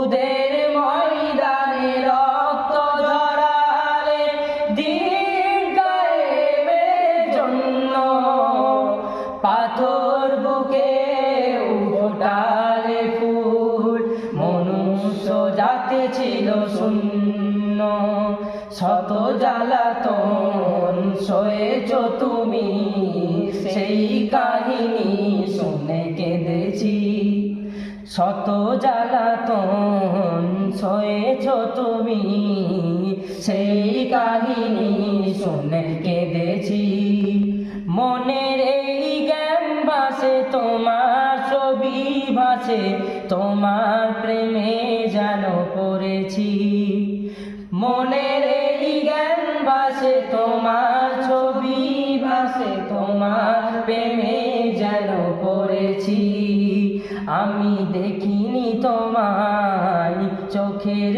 উহুদের ময়দানে রক্ত ঝরালে দ্বীন কায়েমের জন্য, পাথর বুকে ফোটালে ফুল, মনুষ্য জাতি ছিল শূন্য। শত জ্বালাতন সয়েছ তুমি, সেই কাহিনী শুনে কেঁদেছি। শত জ্বালাতন সয়েছ তুমি, সেই কাহিনী শুনে কেঁদেছি। মনের এই জ্ঞান ভাসে, তোমার ছবি ভাসে, তোমার প্রেমে যেন পড়েছি। মনের এই জ্ঞান ভাসে, তোমার ছবি ভাসে, তোমার প্রেমে যেন পড়েছি। আমি দেখিনি তোমায় চোখের